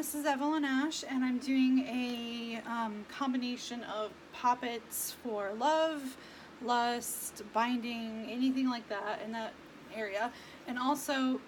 this is Avalon Ash, and I'm doing a combination of poppets for love, lust, binding, anything like that in that area, and also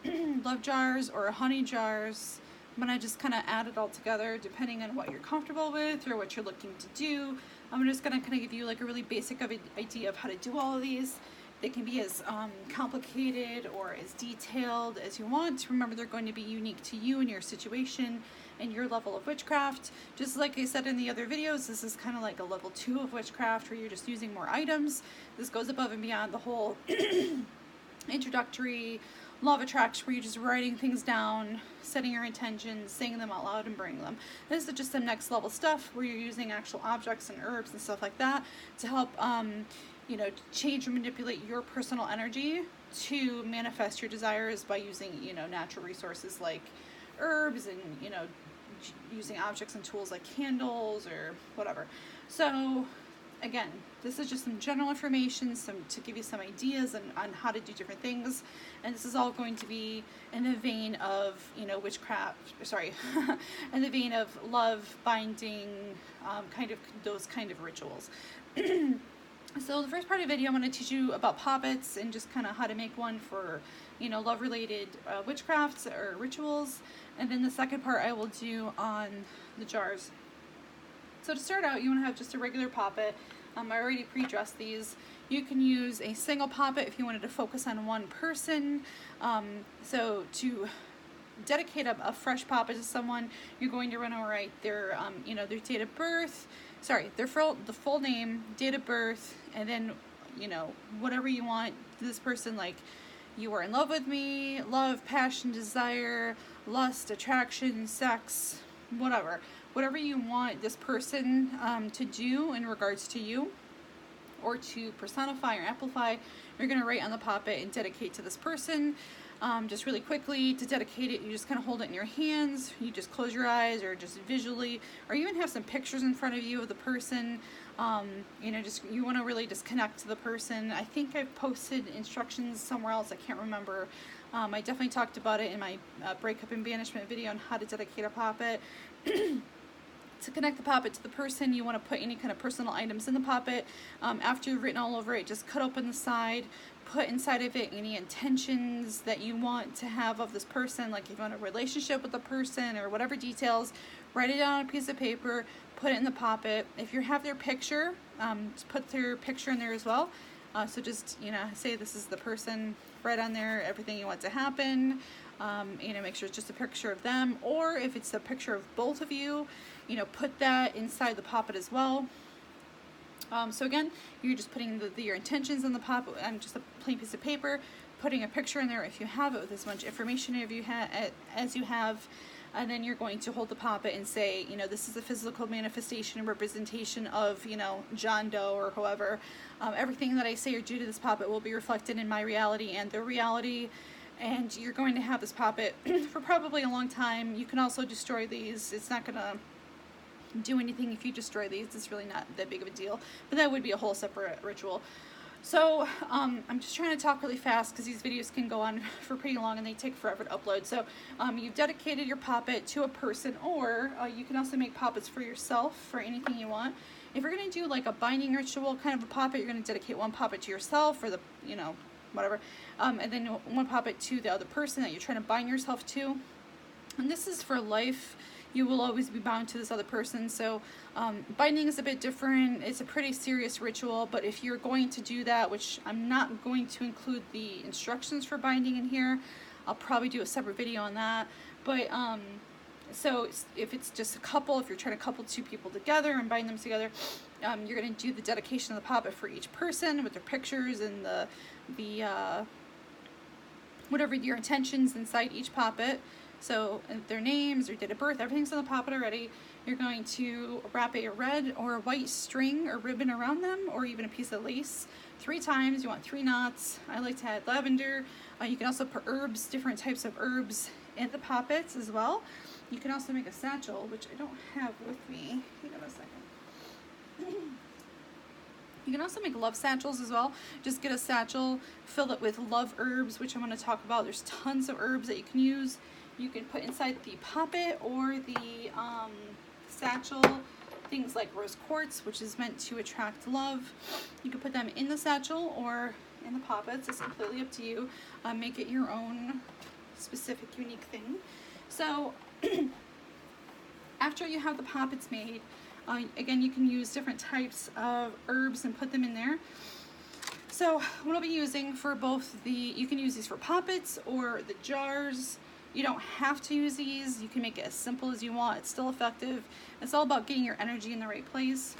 love jars or honey jars. I'm going to just kind of add it all together depending on what you're comfortable with or what you're looking to do. I'm just going to kind of give you like a really basic idea of how to do all of these. They can be as complicated or as detailed as you want. Remember, they're going to be unique to you and your situation and your level of witchcraft. Just like I said in the other videos, this is kind of like a level 2 of witchcraft where you're just using more items. This goes above and beyond the whole introductory law of attraction where you're just writing things down, setting your intentions, saying them out loud and bringing them. This is just some next level stuff where you're using actual objects and herbs and stuff like that to help you know, change and manipulate your personal energy to manifest your desires by using, you know, natural resources like herbs and, you know, using objects and tools like candles or whatever. So again, this is just some general information, to give you some ideas on how to do different things. And this is all going to be in the vein of, you know, witchcraft, sorry, in the vein of love, binding, kind of those kind of rituals. So the first part of the video, I'm going to teach you about poppets and just kind of how to make one for, you know, love-related witchcrafts or rituals. And then the second part I will do on the jars. So to start out, you want to have just a regular poppet. I already pre-dressed these. You can use a single poppet if you wanted to focus on one person. So to dedicate a fresh poppet to someone, you're going to write their, you know, their date of birth, the full name, date of birth, and then, you know, whatever you want this person, like, you are in love with me, love, passion, desire, lust, attraction, sex, whatever you want this person to do in regards to you, or to personify or amplify, you're going to write on the poppet and dedicate to this person. Just really quickly, to dedicate it, you just kind of hold it in your hands. You just close your eyes or just visually, or even have some pictures in front of you of the person. You know, just you want to really just connect to the person. I think I've posted instructions somewhere else. I can't remember. I definitely talked about it in my breakup and banishment video on how to dedicate a poppet. To connect the poppet to the person, you want to put any kind of personal items in the poppet. After you've written all over it, just cut open the side, put inside of it any intentions that you want to have of this person, like if you want a relationship with the person or whatever details, write it down on a piece of paper, put it in the poppet. If you have their picture, just put their picture in there as well. So just, you know, say this is the person, write on there everything you want to happen. You know, make sure it's just a picture of them, or if it's a picture of both of you, you know, put that inside the poppet as well. So again, you're just putting your intentions in the poppet on just a plain piece of paper, putting a picture in there if you have it with as much information as you have, and then you're going to hold the poppet and say, you know, this is a physical manifestation and representation of, you know, John Doe or whoever. Everything that I say or do to this poppet will be reflected in my reality and their reality. And you're going to have this poppet for probably a long time. You can also destroy these. It's not going to do anything if you destroy these. It's really not that big of a deal. But that would be a whole separate ritual. So I'm just trying to talk really fast because these videos can go on for pretty long and they take forever to upload. So you've dedicated your poppet to a person, or you can also make poppets for yourself for anything you want. If you're going to do like a binding ritual kind of a poppet, you're going to dedicate one poppet to yourself or the, you know, whatever, and then one poppet to the other person that you're trying to bind yourself to. And this is for life. You will always be bound to this other person. So binding is a bit different. It's a pretty serious ritual, but if you're going to do that, which I'm not going to include the instructions for binding in here, I'll probably do a separate video on that. But so if it's just a couple, if you're trying to couple two people together and bind them together, you're going to do the dedication of the poppet for each person with their pictures and the whatever your intentions inside each poppet. So their names, their date of birth, everything's on the poppet already. You're going to wrap a red or a white string or ribbon around them, or even a piece of lace 3 times. You want 3 knots. I like to add lavender. You can also put herbs, different types of herbs in the poppets as well. You can also make a satchel, which I don't have with me. Hang on a second. You can also make love satchels as well. Just get a satchel, fill it with love herbs, which I'm going to talk about. There's tons of herbs that you can use. you can put inside the Poppet or the satchel things like rose quartz, which is meant to attract love. You can put them in the satchel or in the Poppets. It's completely up to you. Make it your own specific, unique thing. So after you have the Poppets made, again, you can use different types of herbs and put them in there. So what I'll be using for both you can use these for Poppets or the jars. You don't have to use these. You can make it as simple as you want. It's still effective. It's all about getting your energy in the right place.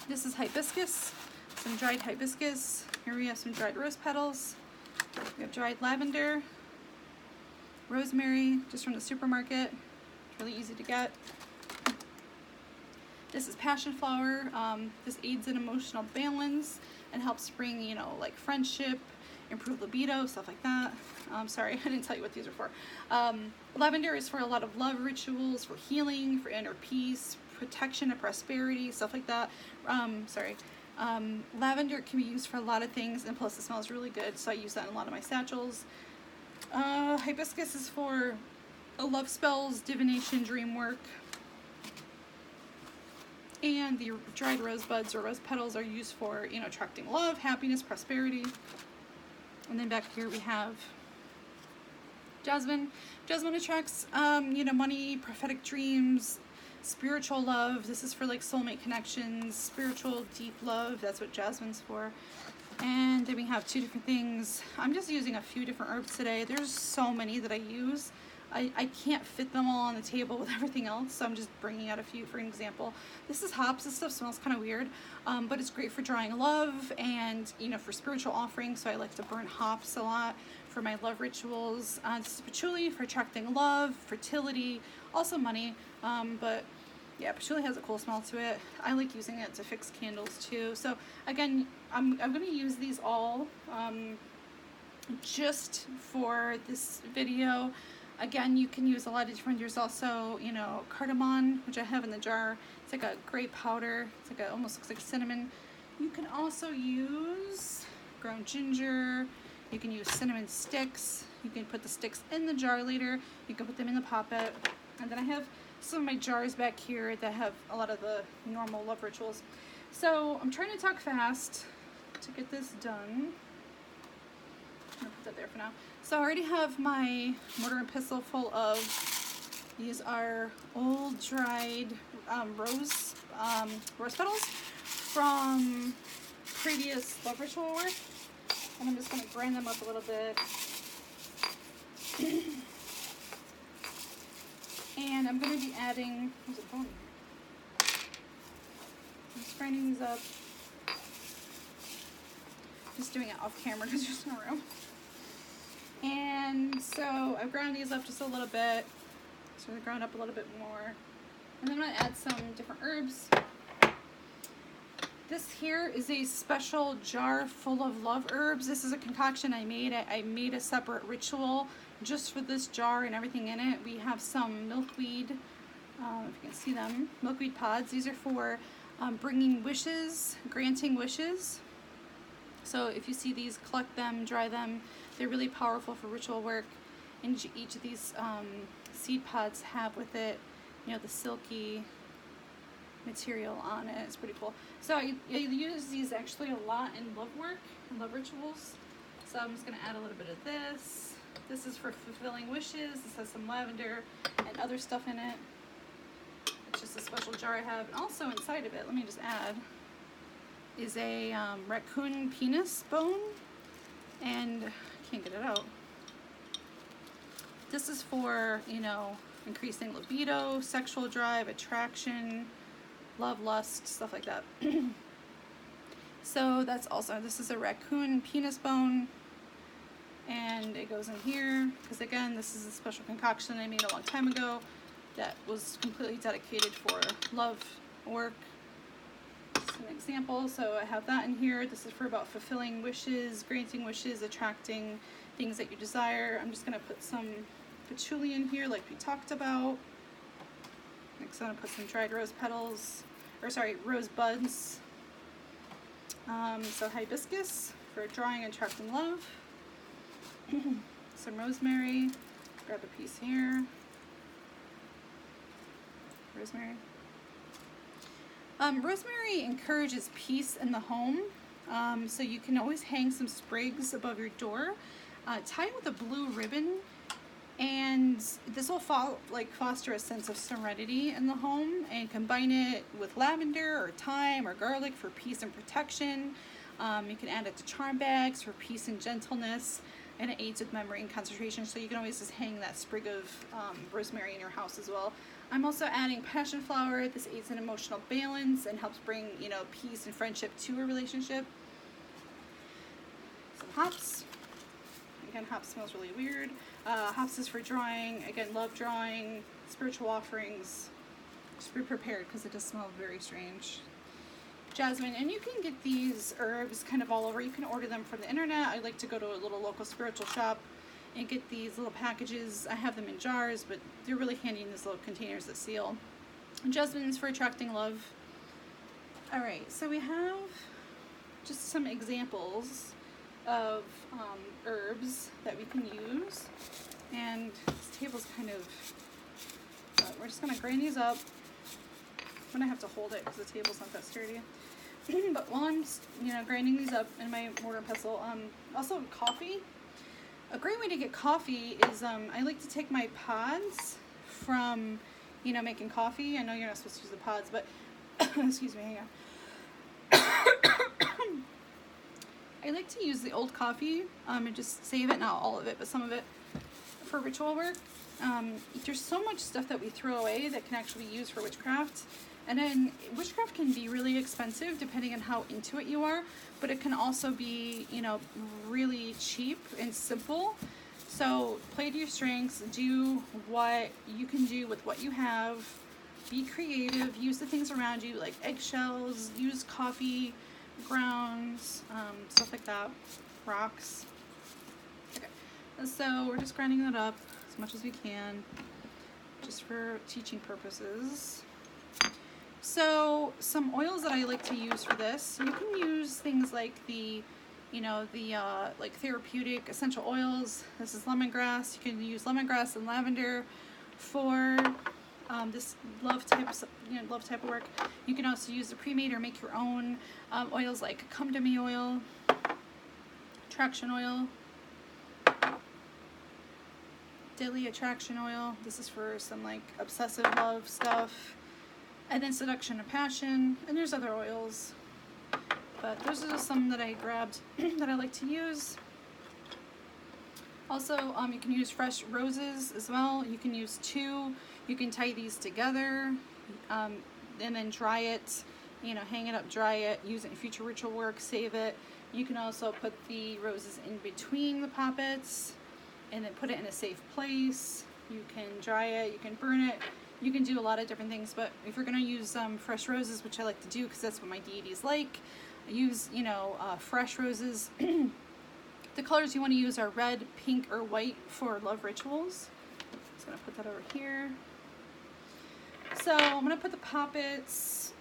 This is hibiscus, some dried hibiscus. Here we have some dried rose petals. We have dried lavender, rosemary, just from the supermarket. It's really easy to get. This is passion flower. This aids in emotional balance and helps bring, you know, like friendship, improve libido, stuff like that. Sorry, I didn't tell you what these are for. Lavender is for a lot of love rituals, for healing, for inner peace, protection and prosperity, stuff like that. Lavender can be used for a lot of things, and plus it smells really good, so I use that in a lot of my satchels. Hibiscus is for love spells, divination, dream work. And the dried rose buds or rose petals are used for, you know, attracting love, happiness, prosperity. And then back here we have jasmine. Jasmine attracts, you know, money, prophetic dreams, spiritual love. This is for like soulmate connections, spiritual deep love. That's what jasmine's for. And then we have two different things. I'm just using a few different herbs today. There's so many that I use. I can't fit them all on the table with everything else, so I'm just bringing out a few for an example. This is hops. This stuff smells kind of weird, but it's great for drawing love and, you know, for spiritual offerings, so I like to burn hops a lot for my love rituals. This is patchouli for attracting love, fertility, also money, but yeah, patchouli has a cool smell to it. I like using it to fix candles too. So again, I'm going to use these all just for this video. Again, you can use a lot of different, there's also, you know, cardamom, which I have in the jar. It's like a grape powder. It's like almost looks like cinnamon. You can also use ground ginger. You can use cinnamon sticks. You can put the sticks in the jar later. You can put them in the Poppet. And then I have some of my jars back here that have a lot of the normal love rituals. So I'm trying to talk fast to get this done. I'm gonna put that there for now. So I already have my mortar and pestle full of, these are old dried rose petals from previous love ritual work. And I'm just gonna grind them up a little bit. And I'm gonna be adding, where's it going? I'm just grinding these up. Just doing it off camera because there's no room. And so I've ground these up just a little bit. So they ground up a little bit more. And then I'm going to add some different herbs. This here is a special jar full of love herbs. This is a concoction I made. I made a separate ritual just for this jar and everything in it. We have some milkweed, if you can see them, milkweed pods. These are for bringing wishes, granting wishes. So if you see these, collect them, dry them. They're really powerful for ritual work. And each of these seed pods have with it, you know, the silky material on it. It's pretty cool. So I use these actually a lot in love work and love rituals. So I'm just going to add a little bit of this. This is for fulfilling wishes. This has some lavender and other stuff in it. It's just a special jar I have. And also inside of it, let me just add, is a raccoon penis bone. And I can't get it out. This is for, you know, increasing libido, sexual drive, attraction, love, lust, stuff like that. So that's also, this is a raccoon penis bone. And it goes in here, because again, this is a special concoction I made a long time ago that was completely dedicated for love work. Just an example, so I have that in here. This is for about fulfilling wishes, granting wishes, attracting things that you desire. I'm just going to put some patchouli in here like we talked about. Next I'm going to put some dried rose petals, or sorry, rose buds. So hibiscus for drawing and attracting love. Some rosemary, grab a piece here. Rosemary. Rosemary encourages peace in the home, so you can always hang some sprigs above your door. Tie it with a blue ribbon, and this will foster a sense of serenity in the home, and combine it with lavender or thyme or garlic for peace and protection. You can add it to charm bags for peace and gentleness, and it aids with memory and concentration, so you can always just hang that sprig of rosemary in your house as well. I'm also adding passion flower. This aids in emotional balance and helps bring, you know, peace and friendship to a relationship. Some hops. Again, hops smells really weird. Hops is for drawing. Again, love drawing, spiritual offerings. Just be prepared because it does smell very strange. Jasmine, and you can get these herbs kind of all over. You can order them from the internet. I like to go to a little local spiritual shop and get these little packages. I have them in jars, but they're really handy in these little containers that seal. Jasmine is for attracting love. Alright, so we have just some examples of herbs that we can use. And this table's kind of, we're just going to grind these up. I'm going to have to hold it because the table's not that sturdy. But while I'm, you know, grinding these up in my mortar and pestle, also coffee. A great way to get coffee is, I like to take my pods from, you know, making coffee. I know you're not supposed to use the pods, but, excuse me, hang on. I like to use the old coffee, and just save it, not all of it, but some of it, for ritual work. There's so much stuff that we throw away that can actually be used for witchcraft. And then witchcraft can be really expensive depending on how into it you are, but it can also be, you know, really cheap and simple. So play to your strengths, do what you can do with what you have, be creative, use the things around you like eggshells, use coffee grounds, stuff like that, rocks. Okay, so we're just grinding that up as much as we can, just for teaching purposes. So some oils that I like to use for this, you can use things like the, you know, the like therapeutic essential oils. This is lemongrass. You can use lemongrass and lavender for this love type of work. You can also use the pre-made or make your own oils like Come to Me oil, attraction oil, daily attraction oil. This is for some like obsessive love stuff. And then seduction and passion, and there's other oils, but those are just some that I grabbed that I like to use. Also, you can use fresh roses as well. You can use 2. You can tie these together, and then dry it. You know, hang it up, dry it, use it in future ritual work, save it. You can also put the roses in between the poppets, and then put it in a safe place. You can dry it. You can burn it. You can do a lot of different things, but if you're going to use fresh roses, which I like to do because that's what my deities like, use, you know, fresh roses. The colors you want to use are red, pink, or white for love rituals. Just going to put that over here. So I'm going to put the poppets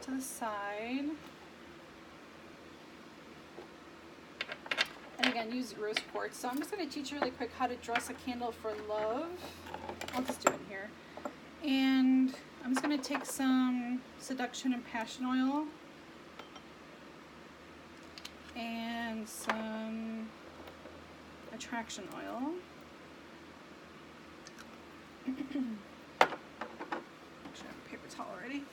to the side. And again, use rose quartz. So I'm just going to teach you really quick how to dress a candle for love. I'll just do it in here. And I'm just going to take some seduction and passion oil and some attraction oil. Actually, I have a paper towel already.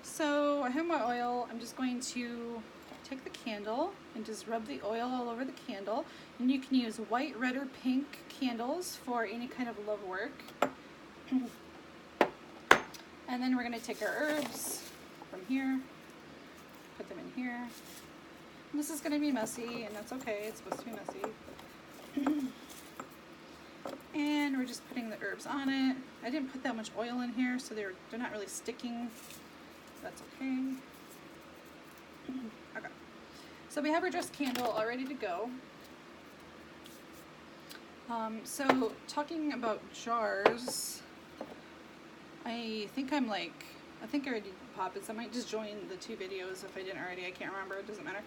So I have my oil. I'm just going to take the candle and just rub the oil all over the candle. And you can use white, red, or pink candles for any kind of love work. And then we're going to take our herbs from here, put them in here. And this is going to be messy, and that's okay. It's supposed to be messy. And we're just putting the herbs on it. I didn't put that much oil in here, so they're not really sticking. That's okay. Okay. So we have our dressed candle all ready to go. So talking about jars, I think I already did poppets. I might just join the 2 videos if I didn't already. I can't remember. It doesn't matter.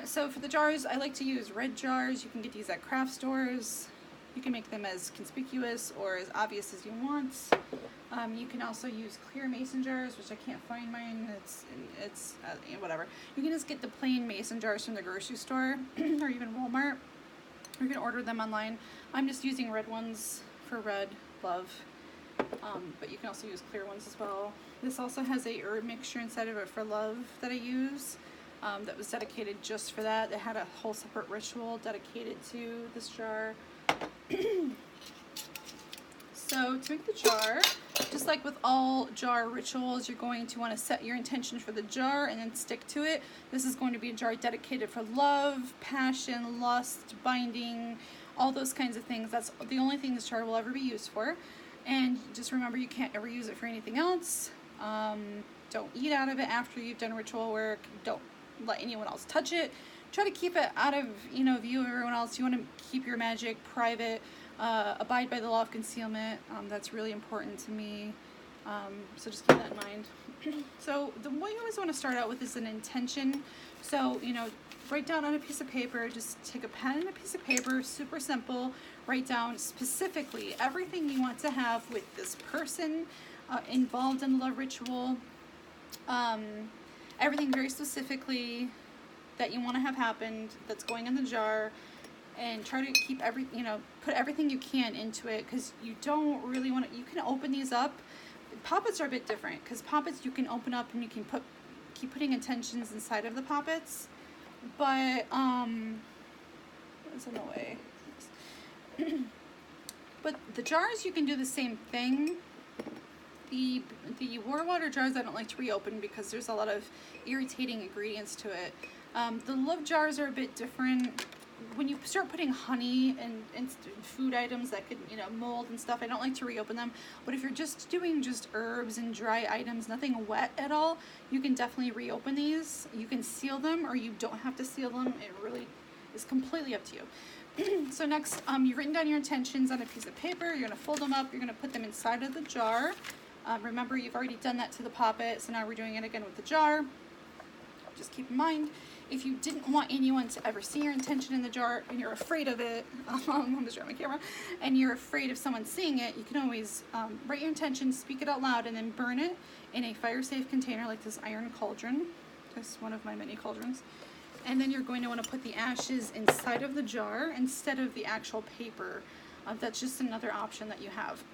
So for the jars, I like to use red jars. You can get these at craft stores. You can make them as conspicuous or as obvious as you want. You can also use clear mason jars, which I can't find mine. It's whatever. You can just get the plain mason jars from the grocery store or even Walmart. You can order them online. I'm just using red ones for red love, but you can also use clear ones as well. This also has a herb mixture inside of it for love that I use. That was dedicated just for that. It had a whole separate ritual dedicated to this jar. So to make the jar, just like with all jar rituals, you're going to want to set your intention for the jar and then stick to it. This is going to be a jar dedicated for love, passion, lust, binding, all those kinds of things. That's the only thing this jar will ever be used for. And just remember, you can't ever use it for anything else. Don't eat out of it after you've done ritual work. Don't let anyone else touch it. Try to keep it out of view of everyone else. You want to keep your magic private. Abide by the law of concealment. That's really important to me. So just keep that in mind. So what you always want to start out with is an intention. So write down on a piece of paper. Just take a pen and a piece of paper. Super simple. Write down specifically everything you want to have with this person involved in the love ritual. Everything very specifically that you want to have happened that's going in the jar, and try to keep put everything you can into it, because you don't really want to. You can open these up. Poppets are a bit different, because poppets you can open up and you can keep putting intentions inside of the poppets, but what's in the way? But the jars, you can do the same thing. The war water jars I don't like to reopen because there's a lot of irritating ingredients to it. The love jars are a bit different. When you start putting honey and food items that could mold and stuff, I don't like to reopen them. But if you're just doing just herbs and dry items, nothing wet at all, you can definitely reopen these. You can seal them or you don't have to seal them. It really is completely up to you. So next, you've written down your intentions on a piece of paper. You're going to fold them up. You're going to put them inside of the jar. Remember, you've already done that to the poppet, so now we're doing it again with the jar. Just keep in mind, if you didn't want anyone to ever see your intention in the jar and you're afraid of it, I'm just showing my camera, and you're afraid of someone seeing it, you can always write your intention, speak it out loud, and then burn it in a fire-safe container like this iron cauldron. This is one of my many cauldrons. And then you're going to want to put the ashes inside of the jar instead of the actual paper. That's just another option that you have.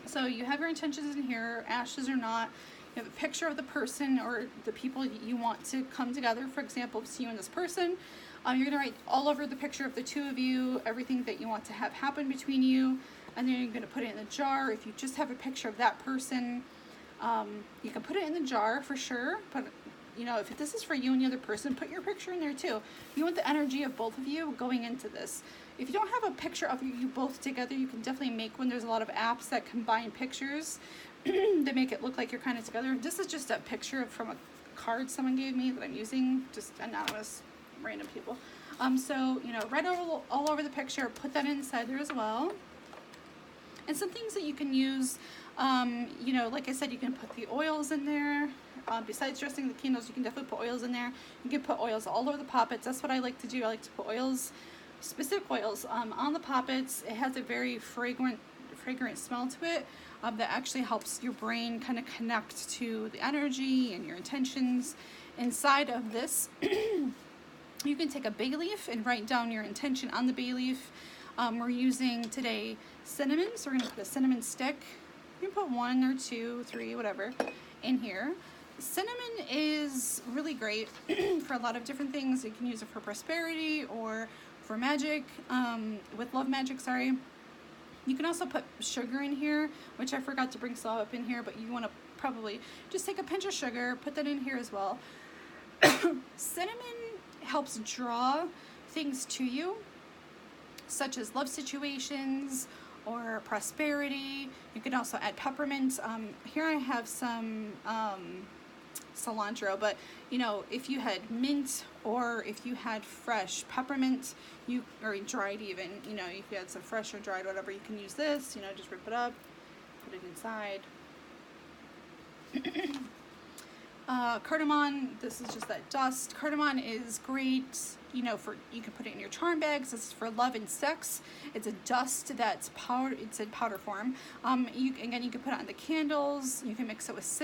So you have your intentions in here, ashes or not. You have a picture of the person or the people you want to come together. For example, it's you and this person. You're going to write all over the picture of the two of you, everything that you want to have happen between you. And then you're going to put it in the jar. If you just have a picture of that person, you can put it in the jar for sure. But if this is for you and the other person, put your picture in there too. You want the energy of both of you going into this. If you don't have a picture of you both together, you can definitely make one. There's a lot of apps that combine pictures that make it look like you're kind of together. This is just a picture from a card someone gave me that I'm using, just anonymous, random people. So, write all over the picture, put that inside there as well. And some things that you can use, like I said, you can put the oils in there. Besides dressing the candles, you can definitely put oils in there. You can put oils all over the poppets. That's what I like to do. I like to put oils, specific oils, on the poppets. It has a very fragrant smell to it that actually helps your brain kind of connect to the energy and your intentions. Inside of this, you can take a bay leaf and write down your intention on the bay leaf. We're using today cinnamon, so we're going to put a cinnamon stick. You can put 1 or 2, 3, whatever, in here. Cinnamon is really great for a lot of different things. You can use it for prosperity or for magic, with love magic, sorry. You can also put sugar in here, which I forgot to bring some up in here, but you want to probably just take a pinch of sugar, put that in here as well. Cinnamon helps draw things to you, such as love situations or prosperity. You can also add peppermint. Here I have some cilantro, but if you had mint or if you had fresh peppermint, or dried even, if you had some fresh or dried, whatever, you can use this, just rip it up, put it inside. Cardamom, this is just that dust. Cardamom is great, you know, for, you can put it in your charm bags. This is for love and sex. It's a dust that's powder, it's in powder form. You can put it on the candles. You can mix it with